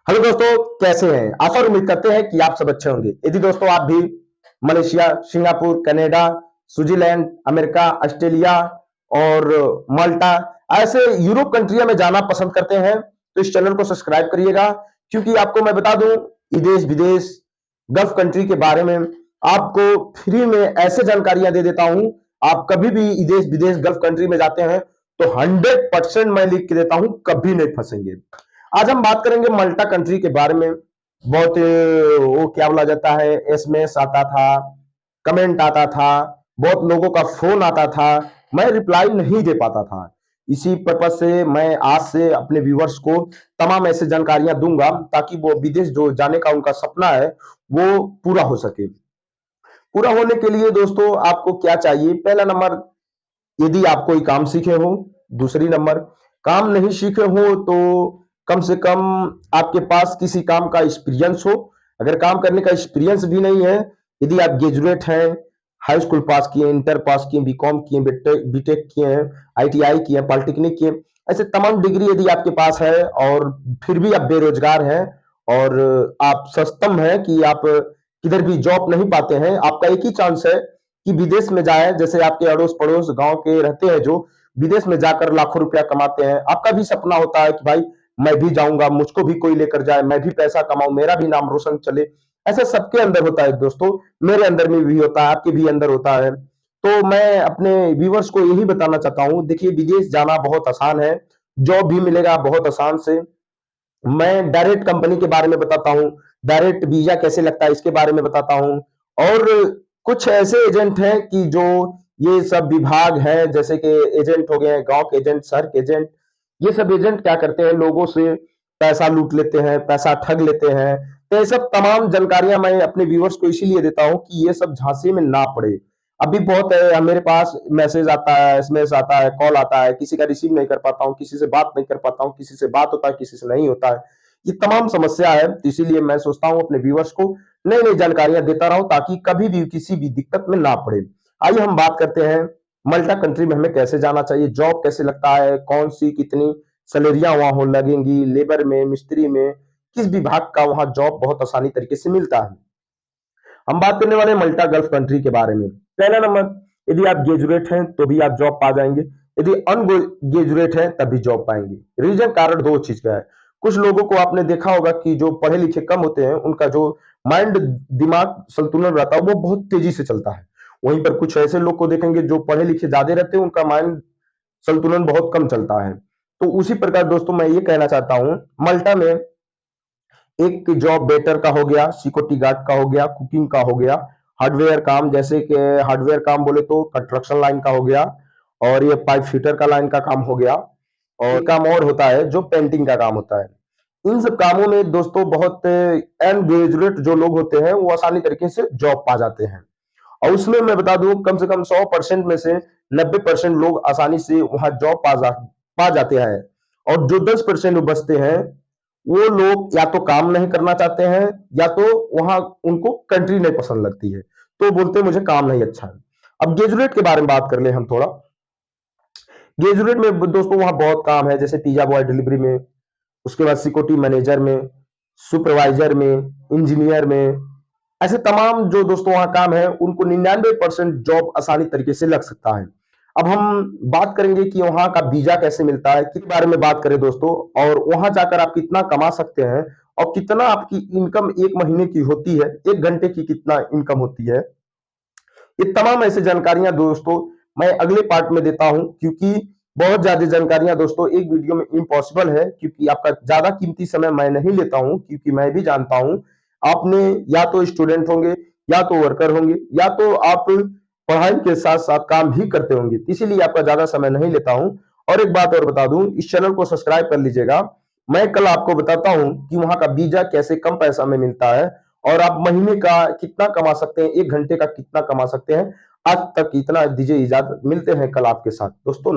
Hello दोस्तों, कैसे हैं? आशा और उम्मीद करते हैं कि आप सब अच्छे होंगे। यदि दोस्तों आप भी Malaysia, Singapore, Canada, Switzerland, America, Australia और माल्टा ऐसे यूरोप कंट्रियों में जाना पसंद करते हैं तो इस चैनल को सब्सक्राइब करिएगा, क्योंकि आपको मैं बता दूं विदेश विदेश गल्फ कंट्री के बारे में आपको फ्री में ऐसे जानकारियां दे देता हूं। आप कभी भी विदेश विदेश गल्फ कंट्री में जाते हैं तो 100% मैं लिख के देता हूं, कभी नहीं फंसेंगे। आज हम बात करेंगे माल्टा कंट्री के बारे में। बहुत वो क्या बोला जाता है, एसएमएस आता था, कमेंट आता था, बहुत लोगों का फोन आता था, मैं रिप्लाई नहीं दे पाता था। इसी पर्पज से मैं आज से अपने व्यूवर्स को तमाम ऐसे जानकारियां दूंगा ताकि वो विदेश जो जाने का उनका सपना है वो पूरा हो सके। पूरा होने के लिए दोस्तों आपको क्या चाहिए? पहला नंबर, यदि आप कोई काम सीखे हो। दूसरी नंबर, काम नहीं सीखे हो तो कम से कम आपके पास किसी काम का एक्सपीरियंस हो। अगर काम करने का एक्सपीरियंस भी नहीं है, यदि आप ग्रेजुएट हैं, हाई स्कूल पास किए, इंटर पास किए, बीकॉम किए, बीटेक किए हैं, आईटीआई किए, पॉलिटेक्निक किए, ऐसे तमाम डिग्री यदि आपके पास है और फिर भी आप बेरोजगार हैं और आप सस्तम हैं कि आप किधर भी जॉब नहीं पाते हैं, आपका एक ही चांस है कि विदेश में जाए। जैसे आपके अड़ोस पड़ोस गांव के रहते हैं जो विदेश में जाकर लाखों रुपया कमाते हैं, आपका भी सपना होता है कि भाई मैं भी जाऊंगा, मुझको भी कोई लेकर जाए, मैं भी पैसा कमाऊं, मेरा भी नाम रोशन चले। ऐसा सबके अंदर होता है दोस्तों, मेरे अंदर में भी होता है, आपके भी अंदर होता है। तो मैं अपने व्यूवर्स को यही बताना चाहता हूं, देखिए विदेश जाना बहुत आसान है, जॉब भी मिलेगा बहुत आसान से। मैं डायरेक्ट कंपनी के बारे में बताता हूँ, डायरेक्ट वीजा कैसे लगता है इसके बारे में बताता हूँ। और कुछ ऐसे एजेंट हैं कि जो ये सब विभाग है, जैसे कि एजेंट हो गए, गांव के एजेंट, शहर के एजेंट, ये सब एजेंट क्या करते हैं, लोगों से पैसा लूट लेते हैं, पैसा ठग लेते हैं। तो ये सब तमाम जानकारियां मैं अपने व्यूअर्स को इसीलिए देता हूं कि ये सब झांसे में ना पड़े। अभी बहुत है, मेरे पास मैसेज आता है, एसएमएस आता है, कॉल आता है, किसी का रिसीव नहीं कर पाता हूँ, किसी से बात नहीं कर पाता हूँ, किसी से बात होता है, किसी से नहीं होता है। ये तमाम समस्या है, तो इसीलिए मैं सोचता हूँ अपने व्यूअर्स को नई नई जानकारियां देता रहूं ताकि कभी भी किसी भी दिक्कत में ना पड़े। आइए हम बात करते हैं मल्टा कंट्री में हमें कैसे जाना चाहिए, जॉब कैसे लगता है, कौन सी कितनी सैलरियां वहां हो लगेंगी, लेबर में, मिस्त्री में, किस विभाग का वहां जॉब बहुत आसानी तरीके से मिलता है। हम बात करने वाले हैं मल्टा गल्फ कंट्री के बारे में। पहला नंबर, यदि आप ग्रेजुएट हैं तो भी आप जॉब पा जाएंगे, यदि अनग्रेजुएट हैं तब भी जॉब पाएंगे। रीजन कारण दो चीज का है। कुछ लोगों को आपने देखा होगा कि जो पढ़े लिखे कम होते हैं उनका जो माइंड, दिमाग संतुलन रहता है वो बहुत तेजी से चलता है। वहीं पर कुछ ऐसे लोग को देखेंगे जो पढ़े लिखे ज्यादा रहते हैं, उनका माइंड संतुलन बहुत कम चलता है। तो उसी प्रकार दोस्तों मैं ये कहना चाहता हूं, मल्टा में एक जॉब वेटर का हो गया, सिक्योरिटी गार्ड का हो गया, कुकिंग का हो गया, हार्डवेयर काम, जैसे कि हार्डवेयर काम बोले तो कंस्ट्रक्शन लाइन का हो गया, और ये पाइप फिटर का लाइन का काम हो गया, और काम और होता है जो पेंटिंग का काम होता है। इन सब कामों में दोस्तों बहुत अनग्रेजुएट जो लोग होते हैं वो आसानी तरीके से जॉब पा जाते हैं। और उसमें मैं बता दूं कम से कम 100% में से 90% लोग आसानी से वहां जॉब पा जाते हैं। और जो 10% बचते हैं वो लोग या तो काम नहीं करना चाहते हैं या तो वहां उनको कंट्री नहीं पसंद लगती है, तो बोलते हैं मुझे काम नहीं अच्छा है। अब ग्रेजुएट के बारे में बात कर ले हम थोड़ा। ग्रेजुएट में दोस्तों वहां बहुत काम है, जैसे पिज्जा बॉय डिलीवरी में, उसके बाद सिक्योरिटी मैनेजर में, सुपरवाइजर में, इंजीनियर में, ऐसे तमाम जो दोस्तों वहां काम है उनको 99% जॉब आसानी तरीके से लग सकता है। अब हम बात करेंगे कि वहां का वीजा कैसे मिलता है, किस बारे में बात करें दोस्तों, और वहां जाकर आप कितना कमा सकते हैं और कितना आपकी इनकम एक महीने की होती है, एक घंटे की कितना इनकम होती है। ये तमाम ऐसी जानकारियां दोस्तों मैं अगले पार्ट में देता हूं, क्योंकि बहुत ज्यादा जानकारियां दोस्तों एक वीडियो में इम्पॉसिबल है, क्योंकि आपका ज्यादा कीमती समय मैं नहीं लेता हूं, क्योंकि मैं भी जानता हूं आपने या तो स्टूडेंट होंगे, या तो वर्कर होंगे, या तो आप पढ़ाई के साथ साथ काम भी करते होंगे, इसीलिए आपका ज्यादा समय नहीं लेता हूं। और एक बात और बता दूं, इस चैनल को सब्सक्राइब कर लीजिएगा। मैं कल आपको बताता हूं कि वहां का वीजा कैसे कम पैसा में मिलता है और आप महीने का कितना कमा सकते हैं, एक घंटे का कितना कमा सकते हैं। आज तक इतना दीजिए इजाजत, मिलते हैं कल आपके साथ दोस्तों।